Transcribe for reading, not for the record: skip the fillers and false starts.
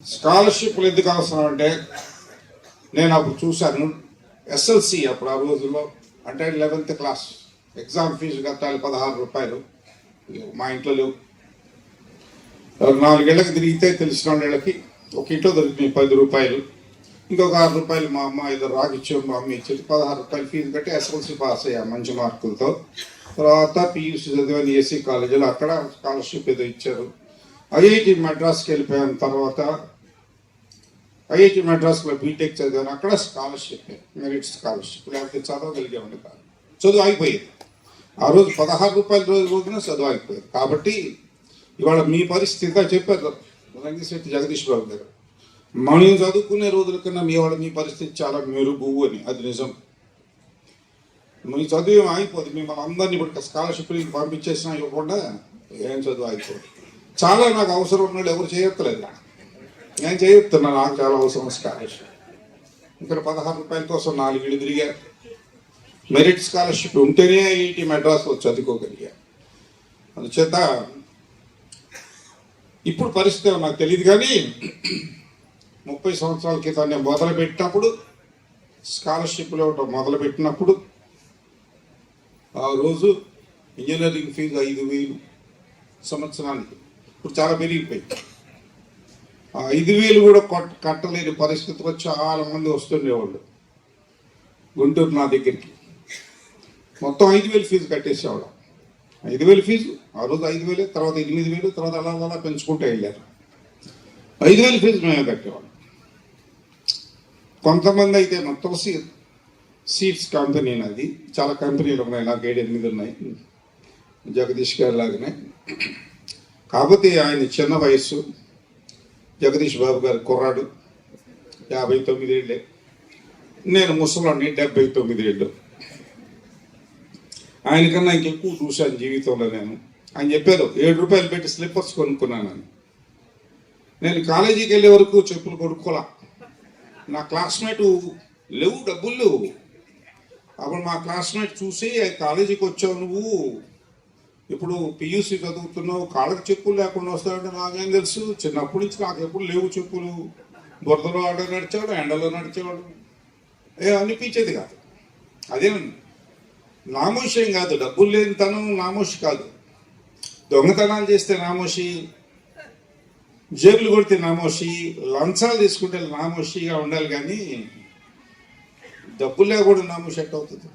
స్కాలర్షిప్లు ఎందుకు అవసరం అంటే నేను అప్పుడు చూశాను. ఎస్ఎల్సి అప్పుడు ఆ రోజుల్లో అంటే 11th క్లాస్ ఎగ్జామ్ ఫీజు కట్టాలి 16 రూపాయలు. మా ఇంట్లో లేవు. 4 ఏళ్ళకి తిరిగితే తెలిసిన వాళ్ళకి ఒక ఇంట్లో దొరికినాయి 10 రూపాయలు. ఇంకొక 6 రూపాయలు మా అమ్మ ఏదో రాగిచ్చాము, మా అమ్మ ఇచ్చేది. 16 రూపాయలు ఫీజు కట్టి ఎస్ఎల్సి పాస్ అయ్యా మంచి మార్కులతో. తర్వాత పియూసీ చదివాను ఏసీ కాలేజీలో, అక్కడ స్కాలర్షిప్ ఏదో ఇచ్చారు. ఐఐటి మద్రాస్కి వెళ్ళిపోయాను. తర్వాత ఐఐటి మద్రాస్లో బీటెక్ చదివాను, అక్కడ స్కాలర్షిప్, మెరిట్ స్కాలర్షిప్, లేకపోతే చదవగలిగేవాడిని కాదు. చదువు ఆగిపోయేది. ఆ రోజు 16 రూపాయల రోజున చదువు ఆగిపోయేది. కాబట్టి ఇవాళ మీ పరిస్థితి చెప్పారు రంగిశెట్టి జగదీష్ బాబు గారు, మనం చదువుకునే రోజుల కన్నా మీ పరిస్థితి చాలా మెరుగు అని. అది నిజం. మీ చదువు ఆగిపోదు. మిమ్మల్ని అందరినీ ఇప్పుడు స్కాలర్షిప్ పంపించేసినా ఇవ్వకుండా ఏం చదువు ఆగిపోదు. చాలా నాకు అవసరం ఉన్నాడు, ఎవరు చేయక్కలేదు. నేను చేయొస్తున్నా, నాకు చాలా అవసరం స్కాలర్షిప్. ఇక్కడ 16 రూపాయల కోసం 4 ఏళ్ళు తిరిగా. మెరిట్ స్కాలర్షిప్ ఉంటేనే ఐఐటి మద్రాసులో చదువుకోగలిగా. అందుచేత ఇప్పుడు పరిస్థితి నాకు తెలియదు, కానీ 30 సంవత్సరాల క్రితం నేను మొదలుపెట్టినప్పుడు, స్కాలర్షిప్లు ఇవ్వటం మొదలుపెట్టినప్పుడు ఆ రోజు ఇంజనీరింగ్ ఫీజు 5,000 సంవత్సరానికి. ఇప్పుడు చాలా పెరిగిపోయింది. ఆ 5,000 కూడా కట్టలేని పరిస్థితిలో చాలా మంది వస్తుండేవాళ్ళు గుంటూరు నా దగ్గరికి. మొత్తం 5,000 ఫీజు కట్టేసేవాడు. 5,000 ఫీజు ఆ రోజు 5,000, తర్వాత 8,000, తర్వాత అలా పెంచుకుంటూ వెళ్ళారు. 5,000 ఫీజు మేమే కట్టేవాళ్ళం. కొంతమంది అయితే మొత్తం సీడ్స్ కంపెనీ అది, చాలా కంపెనీలు ఉన్నాయి, నాకు 7-8 ఉన్నాయి జగదీష్ గారి లాగానే. కాకపోతే ఆయన చిన్న వయస్సు, జగదీష్ బాబు గారు కుర్రాడు, 59 ఏళ్ళే. నేను ముసలాన్ని 79 ఏళ్ళు. ఆయనకన్నా ఇంకెక్కువ చూశాను జీవితంలో నేను. ఆయన చెప్పారు 7 రూపాయలు పెట్టి స్లిప్పర్స్ కొనుక్కున్నానని. నేను కాలేజీకి వెళ్ళే వరకు చెప్పులు కొనుక్కోలా. నా క్లాస్మేట్ లేవు, డబ్బులు లేవు. అప్పుడు మా క్లాస్మేట్ చూసి, కాలేజీకి వచ్చావు నువ్వు, ఇప్పుడు పియూసీ చదువుతున్నావు, కాళ్ళకి చెప్పులు లేకుండా వస్తాడంటే నాకేం తెలుసు. చిన్నప్పటి నుంచి నాకు ఎప్పుడు లేవు చెప్పులు. బురదలో ఆడ నడిచేవాడు, ఎండలో నడిచేవాడు, అనిపించేది కాదు. అదేనండి నామోషం కాదు, డబ్బులు లేని తనం నామోషి కాదు. దొంగతనాలు చేస్తే నామోషి, జేబులు కొడితే నామోషి, లంచాలు తీసుకుంటే నామోషిగా ఉండాలి. కానీ డబ్బులు లేకుండా నామోషి ఎట్ అవుతుంది?